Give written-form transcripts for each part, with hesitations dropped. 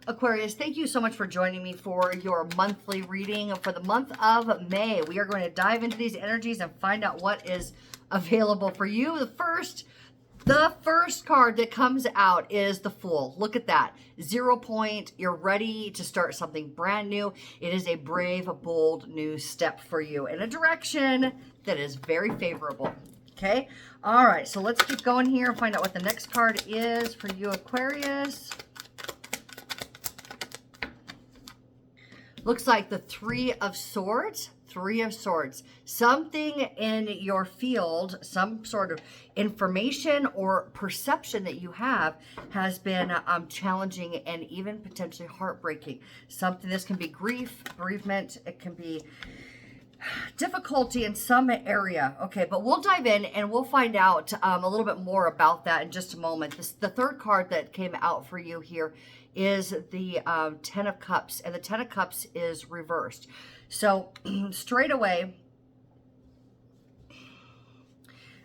Aquarius, thank you so much for joining me for your monthly reading for the month of May. We are going to dive into these energies and find out what is available for you. The first card that comes out is the Fool. Look at that. 0 point. You're ready to start something brand new. It is a brave, bold new step for you in a direction that is very favorable. Okay. All right. So let's keep going here and find out what the next card is for you, Aquarius. Looks like the Three of Swords. Three of Swords. Something in your field, some sort of information or perception that you have has been challenging and even potentially heartbreaking. Something, this can be grief, bereavement. It can be difficulty in some area. Okay, but we'll dive in and we'll find out a little bit more about that in just a moment. The third card that came out for you here is the Ten of Cups, and the Ten of Cups is reversed. So straight away,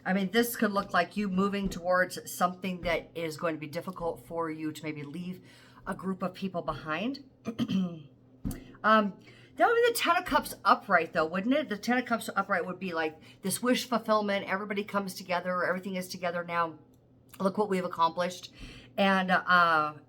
I mean, this could look like you moving towards something that is going to be difficult for you to maybe leave a group of people behind. That would be the Ten of Cups upright, though, wouldn't it? The Ten of Cups upright would be like this wish fulfillment. Everybody comes together. Everything is together now. Look what we've accomplished. And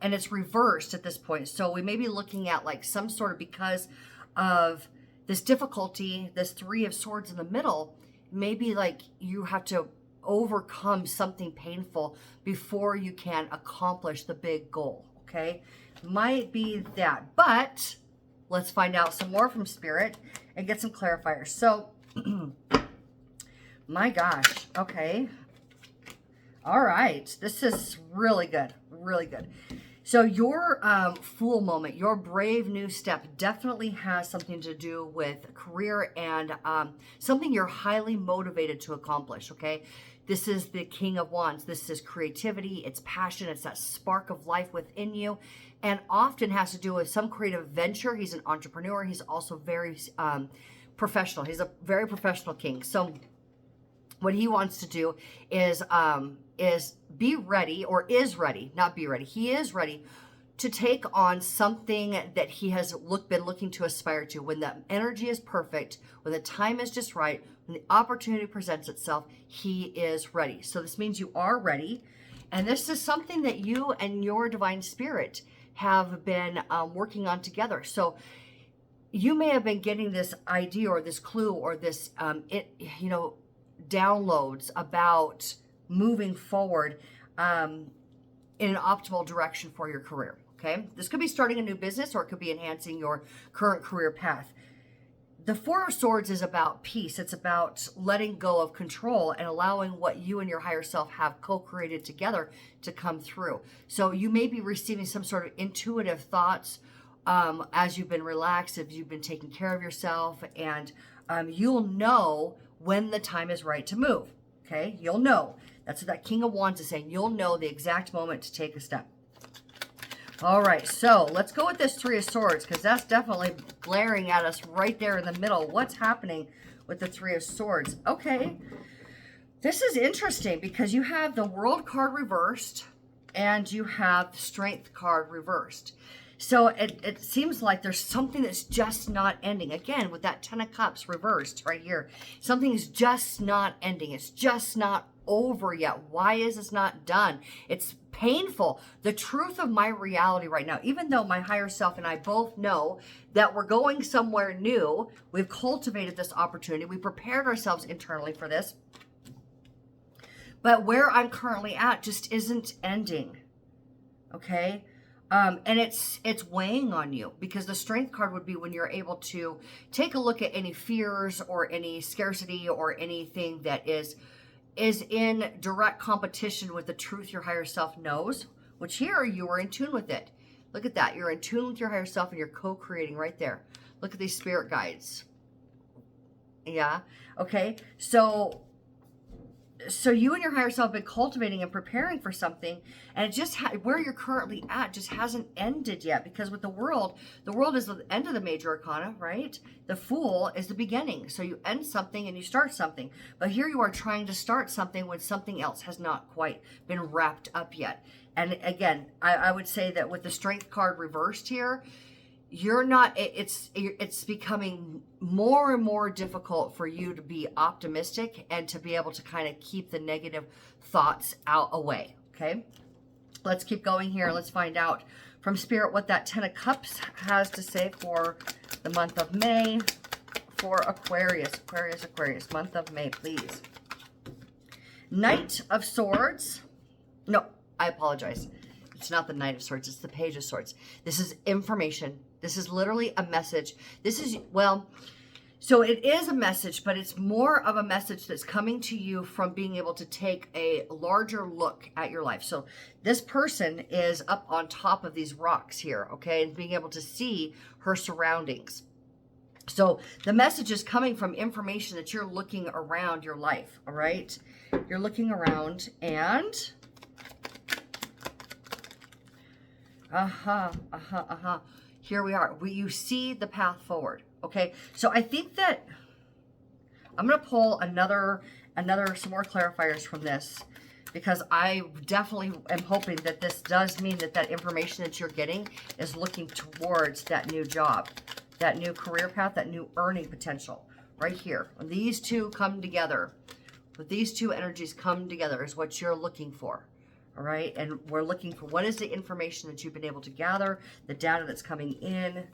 it's reversed at this point. So we may be looking at like some sort of, because of this difficulty, this Three of Swords in the middle, maybe like you have to overcome something painful before you can accomplish the big goal. Okay. Might be that, but let's find out some more from Spirit and get some clarifiers. So, my gosh. Okay. All right. This is really good. Really good. So your Fool moment, your brave new step definitely has something to do with career and something you're highly motivated to accomplish, okay? This is the King of Wands. This is creativity. It's passion. It's that spark of life within you, and often has to do with some creative venture. He's an entrepreneur. He's also very professional. He's a very professional king. So what he wants to do is be ready, or is ready, not be ready. He is ready to take on something that he has been looking to aspire to. When the energy is perfect, when the time is just right, when the opportunity presents itself, he is ready. So this means you are ready. And this is something that you and your divine spirit have been working on together. So you may have been getting this idea or this clue or this, downloads about moving forward in an optimal direction for your career. Okay. This could be starting a new business, or it could be enhancing your current career path. The Four of Swords is about peace. It's about letting go of control and allowing what you and your higher self have co-created together to come through. So you may be receiving some sort of intuitive thoughts as you've been relaxed, if you've been taking care of yourself, and you'll know when the time is right to move. Okay, you'll know. That's what that King of Wands is saying. You'll know the exact moment to take a step. All right, so let's go with this Three of Swords, because that's definitely glaring at us right there in the middle. What's happening with the Three of Swords? Okay, this is interesting because you have the World card reversed and you have the Strength card reversed. So it seems like there's something that's just not ending. Again, with that Ten of Cups reversed right here. Something is just not ending. It's just not over yet. Why is this not done? It's painful. The truth of my reality right now, even though my higher self and I both know that we're going somewhere new, we've cultivated this opportunity. We prepared ourselves internally for this. But where I'm currently at just isn't ending. Okay? And it's weighing on you, because the Strength card would be when you're able to take a look at any fears or any scarcity or anything that is in direct competition with the truth your higher self knows, which here you are in tune with it. Look at that. You're in tune with your higher self and you're co-creating right there. Look at these spirit guides. Yeah. Okay. So you and your higher self have been cultivating and preparing for something, and it just where you're currently at just hasn't ended yet, because with the world is the end of the major arcana, right? The Fool is the beginning. So you end something and you start something. But here you are trying to start something when something else has not quite been wrapped up yet. And again, I would say that with the Strength card reversed here, you're not, it's becoming more and more difficult for you to be optimistic and to be able to kind of keep the negative thoughts away. Okay, let's keep going here. Let's find out from Spirit what that 10 of Cups has to say for the month of May for Aquarius. Aquarius, month of May, please. Knight of Swords. No, I apologize. It's not the Knight of Swords. It's the Page of Swords. This is information. This is literally a message. This is, well, so it is a message, but it's more of a message that's coming to you from being able to take a larger look at your life. So this person is up on top of these rocks here, okay, and being able to see her surroundings. So the message is coming from information that you're looking around your life, all right? You're looking around and... Here we are. You see the path forward. Okay. So I think that I'm going to pull some more clarifiers from this, because I definitely am hoping that this does mean that that information that you're getting is looking towards that new job, that new career path, that new earning potential right here. When these two come together, when these two energies come together is what you're looking for. All right, and we're looking for what is the information that you've been able to gather, the data that's coming in.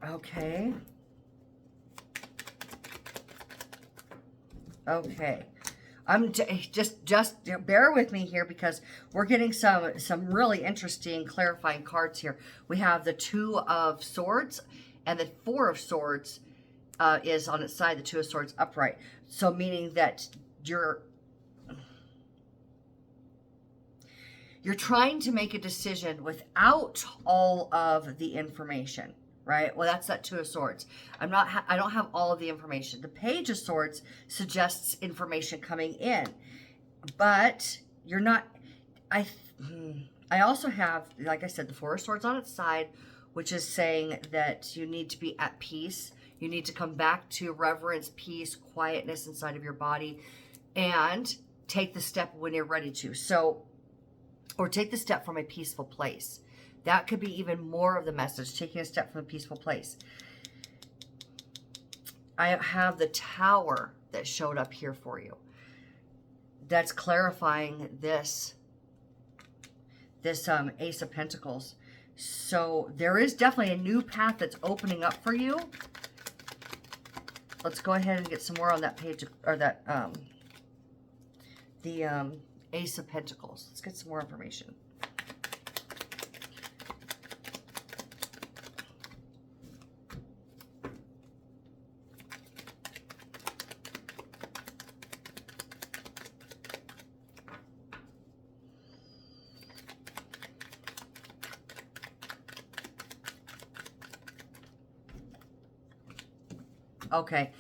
Okay. Okay. I'm just bear with me here, because we're getting some really interesting clarifying cards here. We have the Two of Swords, and the Four of Swords is on its side, the Two of Swords upright. So meaning that you're trying to make a decision without all of the information, right? Well, that's that Two of Swords. I don't have all of the information. The Page of Swords suggests information coming in, but you're not, I also have, like I said, the Four of Swords on its side, which is saying that you need to be at peace. You need to come back to reverence, peace, quietness inside of your body, and take the step when you're ready to. So, or take the step from a peaceful place. That could be even more of the message, taking a step from a peaceful place. I have the Tower that showed up here for you. That's clarifying this Ace of Pentacles. So there is definitely a new path that's opening up for you. Let's go ahead and get some more on that page, or that the Ace of Pentacles. Let's get some more information. Okay.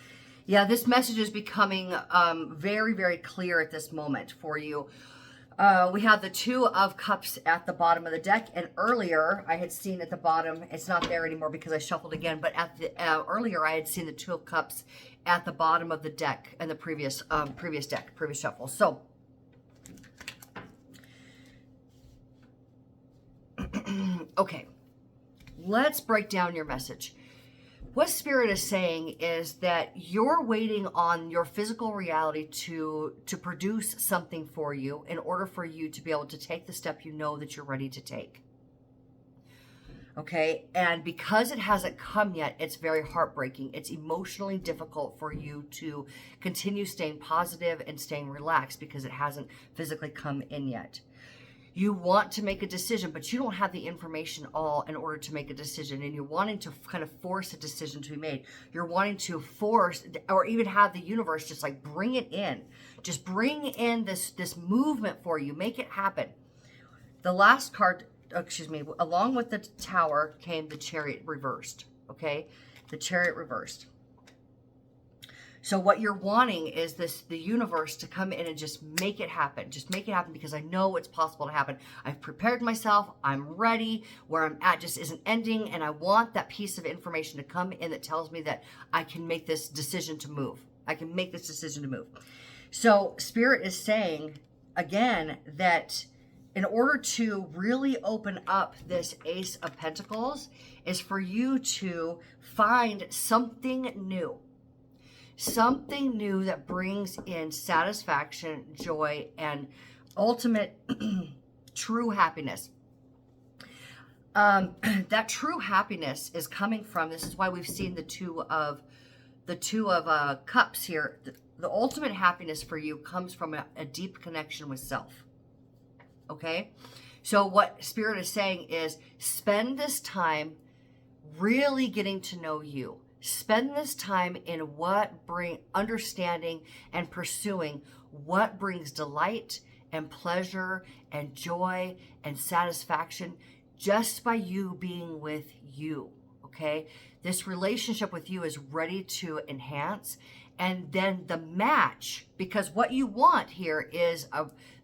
Yeah, this message is becoming very, very clear at this moment for you. We have the Two of Cups at the bottom of the deck, and earlier I had seen at the bottom, it's not there anymore because I shuffled again, but at the earlier I had seen the Two of Cups at the bottom of the deck in the previous shuffle. So okay, let's break down your message. What Spirit is saying is that you're waiting on your physical reality to produce something for you in order for you to be able to take the step you know that you're ready to take. Okay, and because it hasn't come yet, it's very heartbreaking. It's emotionally difficult for you to continue staying positive and staying relaxed because it hasn't physically come in yet. You want to make a decision, but you don't have the information all in order to make a decision, and you're wanting to kind of force a decision to be made. You're wanting to force, or even have the universe just like bring it in. Just bring in this movement for you. Make it happen. The last card, along with the Tower came the Chariot reversed, okay? The Chariot reversed. So what you're wanting is the universe to come in and just make it happen. Just make it happen because I know it's possible to happen. I've prepared myself. I'm ready. Where I'm at just isn't ending. And I want that piece of information to come in that tells me that I can make this decision to move. I can make this decision to move. So Spirit is saying, again, that in order to really open up this Ace of Pentacles is for you to find something new. Something new that brings in satisfaction, joy, and ultimate true happiness. That true happiness is coming from, this is why we've seen the two of cups here. The ultimate happiness for you comes from a deep connection with self. Okay? So what Spirit is saying is spend this time really getting to know you. Spend this time in understanding and pursuing what brings delight and pleasure and joy and satisfaction just by you being with you, okay? This relationship with you is ready to enhance. And then the match, because what you want here is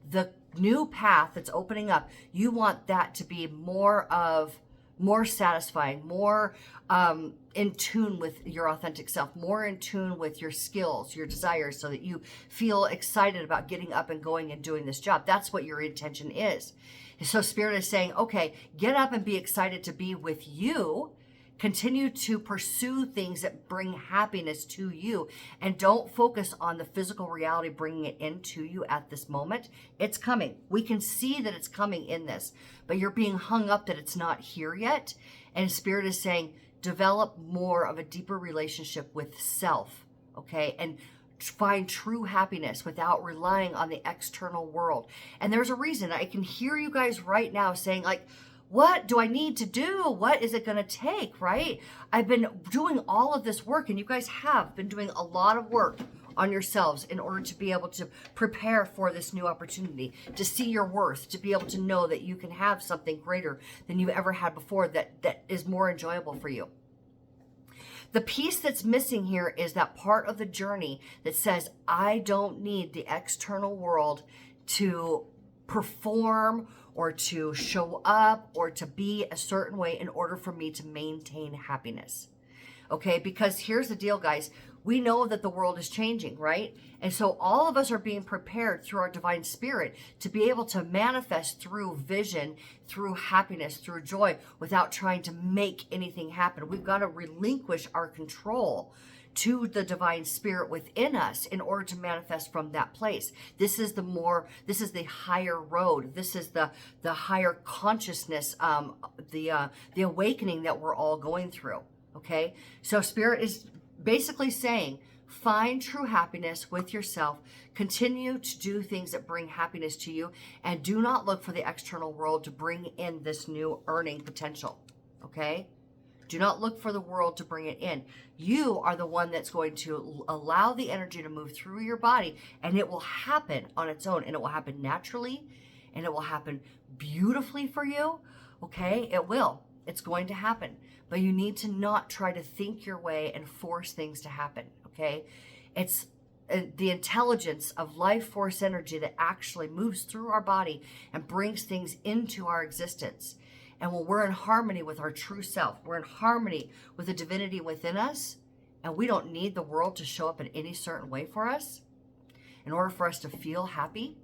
the new path that's opening up. You want that to be more satisfying, more in tune with your authentic self, more in tune with your skills, your desires, so that you feel excited about getting up and going and doing this job. That's what your intention is. So Spirit is saying, okay, get up and be excited to be with you. Continue to pursue things that bring happiness to you, and don't focus on the physical reality bringing it into you at this moment. It's coming. We can see that it's coming in this, but you're being hung up that it's not here yet. And Spirit is saying, develop more of a deeper relationship with self, okay? And find true happiness without relying on the external world. And there's a reason. I can hear you guys right now saying, like, what do I need to do? What is it going to take, right? I've been doing all of this work, and you guys have been doing a lot of work on yourselves in order to be able to prepare for this new opportunity, to see your worth, to be able to know that you can have something greater than you've ever had before that is more enjoyable for you. The piece that's missing here is that part of the journey that says, I don't need the external world to perform or to show up or to be a certain way in order for me to maintain happiness. Okay, because here's the deal, guys. We know that the world is changing, right? And so all of us are being prepared through our divine spirit to be able to manifest through vision, through happiness, through joy, without trying to make anything happen. We've got to relinquish our control to the divine spirit within us in order to manifest from that place. This is the higher road. This is the higher consciousness, the awakening that we're all going through. Okay, so Spirit is basically saying, find true happiness with yourself, continue to do things that bring happiness to you, and do not look for the external world to bring in this new earning potential. Okay, do not look for the world to bring it in. You are the one that's going to allow the energy to move through your body, and it will happen on its own, and it will happen naturally, and it will happen beautifully for you. Okay, it will. It's going to happen. But you need to not try to think your way and force things to happen, okay? It's the intelligence of life force energy that actually moves through our body and brings things into our existence. And when we're in harmony with our true self, we're in harmony with the divinity within us, and we don't need the world to show up in any certain way for us in order for us to feel happy.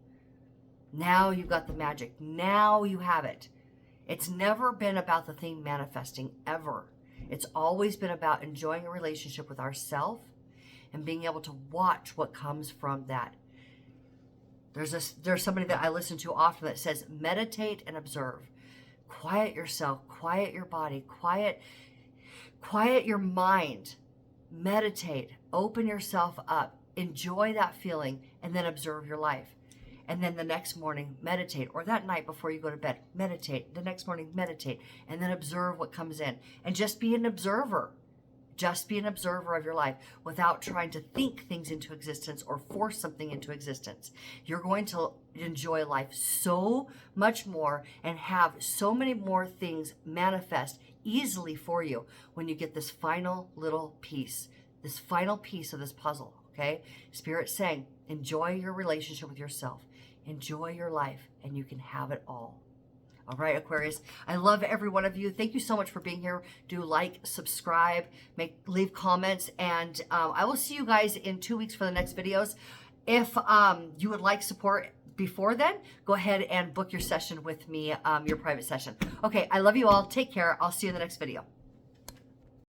Now you've got the magic. Now you have it. It's never been about the thing manifesting, ever. It's always been about enjoying a relationship with ourself and being able to watch what comes from that. There's somebody that I listen to often that says, meditate and observe. Quiet yourself, quiet your body, quiet your mind. Meditate, open yourself up, enjoy that feeling, and then observe your life. And then the next morning, meditate, or that night before you go to bed, meditate. The next morning, meditate, and then observe what comes in. And just be an observer. Just be an observer of your life without trying to think things into existence or force something into existence. You're going to enjoy life so much more and have so many more things manifest easily for you when you get this final little piece, this final piece of this puzzle, okay? Spirit's saying, enjoy your relationship with yourself. Enjoy your life, and you can have it all. All right, Aquarius, I love every one of you. Thank you so much for being here. Do like, subscribe, leave comments, and I will see you guys in 2 weeks for the next videos. If you would like support before then, go ahead and book your session with me, your private session. Okay, I love you all. Take care. I'll see you in the next video.